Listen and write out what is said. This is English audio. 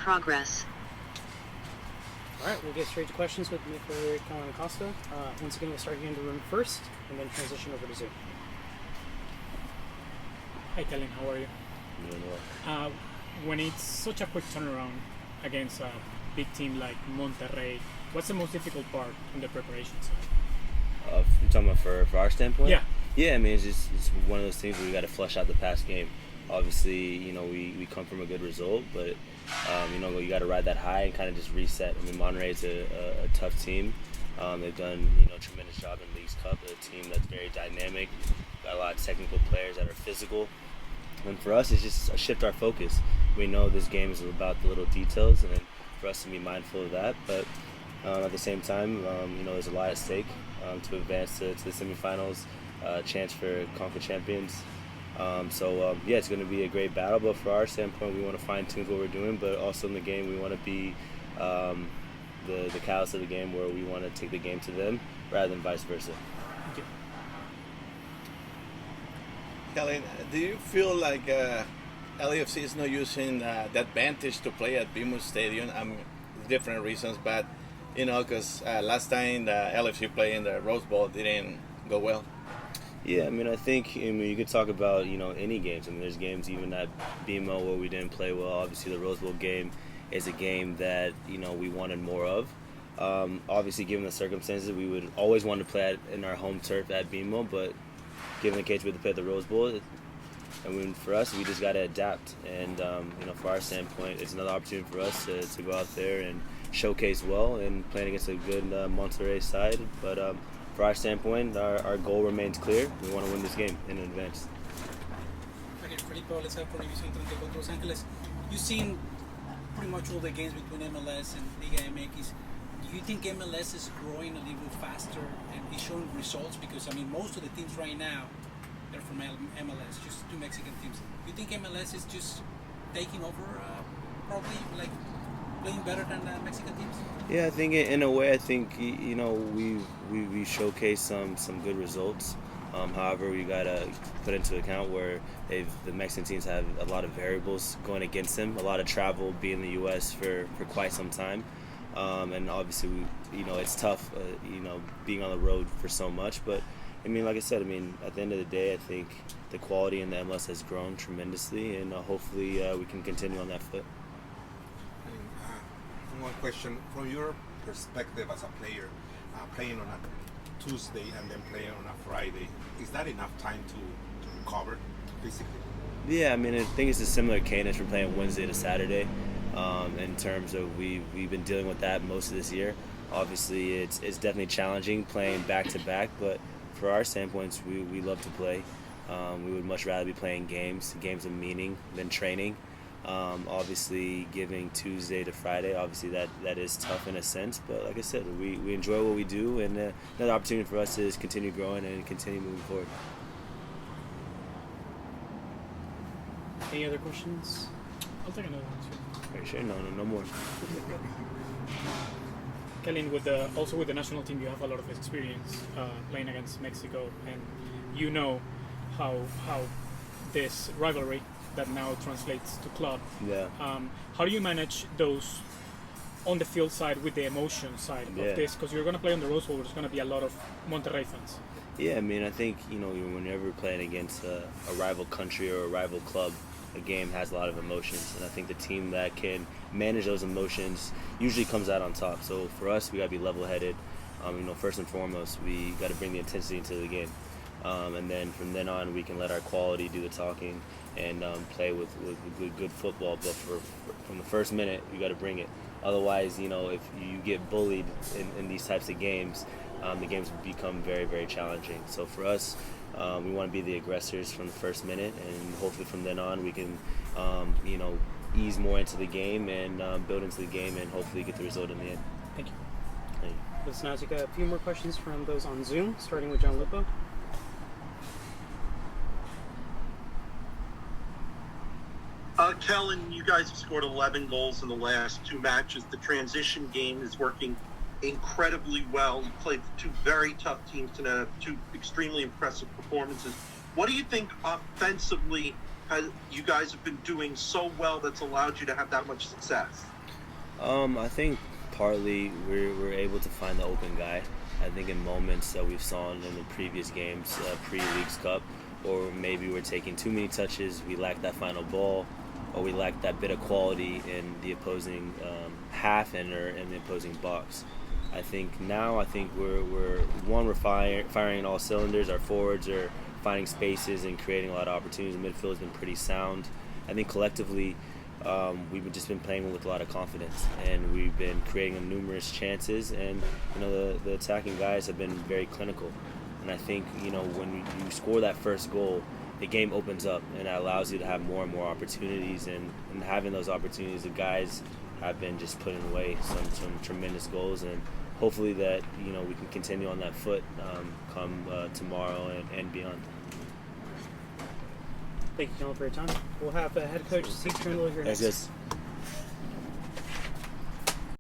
Progress. All right, we'll get straight to questions with midfielder Kellyn Acosta. Once again, we'll start here in the room first, and then transition over to Zoom. Hi, Kellyn. How are you? Doing well. When it's such a quick turnaround against a big team like Monterrey, what's the most difficult part in the preparation side? You're talking about for our standpoint? Yeah. Yeah, I mean, it's one of those things where we got to flush out the past game. Obviously, we come from a good result, but, you got to ride that high and kind of just reset. I mean, Monterrey's a tough team. They've done, a tremendous job in Leagues Cup. They're a team that's very dynamic, got a lot of technical players that are physical. And for us, it's just shift our focus. We know this game is about the little details, and for us to be mindful of that. But at the same time, there's a lot at stake to advance to the semifinals, chance for Conference champions. It's going to be a great battle. But for our standpoint, we want to fine-tune what we're doing. But also in the game, we want to be the callous of the game, where we want to take the game to them rather than vice versa. Okay. Kellyn, do you feel like LAFC is not using the advantage to play at BMO Stadium? Different reasons, but because last time the LAFC played in the Rose Bowl didn't go well. Yeah, I think you could talk about any games. There's games even at BMO where we didn't play well. Obviously, the Rose Bowl game is a game that we wanted more of. Obviously, given the circumstances, we would always want to play in our home turf at BMO, but given the case we had to play at the Rose Bowl, for us, we just got to adapt. And for our standpoint, it's another opportunity for us to go out there and showcase well and playing against a good Monterrey side. But for our standpoint, our goal remains clear. We want to win this game in advance. Los Angeles. You've seen pretty much all the games between MLS and Liga MX. Do you think MLS is growing a little faster and is showing results? Because most of the teams right now, they're from MLS, just two Mexican teams. Do you think MLS is just taking over, probably like playing better than the Mexican teams? Yeah, I think in a way, we showcased some good results. However, we gotta put into account where the Mexican teams have a lot of variables going against them, a lot of travel, being in the U.S. for quite some time. And obviously, it's tough, being on the road for so much. But, like I said, at the end of the day, I think the quality in the MLS has grown tremendously, and hopefully we can continue on that foot. One question, from your perspective as a player, playing on a Tuesday and then playing on a Friday, is that enough time to recover physically? Yeah, I think it's a similar cadence from playing Wednesday to Saturday. In terms of we've been dealing with that most of this year. Obviously, it's definitely challenging playing back to back, but for our standpoints, we love to play. We would much rather be playing games of meaning than training. Obviously, giving Tuesday to Friday, obviously that is tough in a sense, but like I said, we enjoy what we do, and another opportunity for us is continue growing and continue moving forward. Any other questions? I'll take another one too. Are you sure? No more. Kellyn, also with the national team, you have a lot of experience playing against Mexico, and you know how this rivalry that now translates to club. Yeah. How do you manage those on the field side with the emotion side of this? Because you're going to play on the Rose Bowl, there's going to be a lot of Monterrey fans. Yeah, I think whenever we're playing against a rival country or a rival club, a game has a lot of emotions, and I think the team that can manage those emotions usually comes out on top. So for us, we got to be level-headed. First and foremost, we got to bring the intensity into the game, and then from then on, we can let our quality do the talking and play with good football. But from the first minute, you got to bring it. Otherwise, if you get bullied in these types of games, the games become very, very challenging. So for us, we want to be the aggressors from the first minute, and hopefully from then on we can, ease more into the game and build into the game, and hopefully get the result in the end. Thank you. Thank you. Let's now take a few more questions from those on Zoom, starting with John Lupo. Kellyn, you guys have scored 11 goals in the last two matches. The transition game is working incredibly well. You played two very tough teams tonight, two extremely impressive performances. What do you think offensively you guys have been doing so well that's allowed you to have that much success? I think partly we're able to find the open guy. I think in moments that we've saw in the previous games, pre-Leagues Cup, or maybe we're taking too many touches, we lack that final ball, or we lack that bit of quality in the opposing half and or in the opposing box. I think we're firing in all cylinders. Our forwards are finding spaces and creating a lot of opportunities. The midfield has been pretty sound. I think collectively we've just been playing with a lot of confidence, and we've been creating numerous chances, and the attacking guys have been very clinical. And I think when you score that first goal, the game opens up, and that allows you to have more and more opportunities, and having those opportunities, the guys have been just putting away some tremendous goals, and hopefully that we can continue on that foot come tomorrow and beyond. Thank you, Kellyn, for your time. We'll have head coach Steve Trindle here Thanks, next. guys.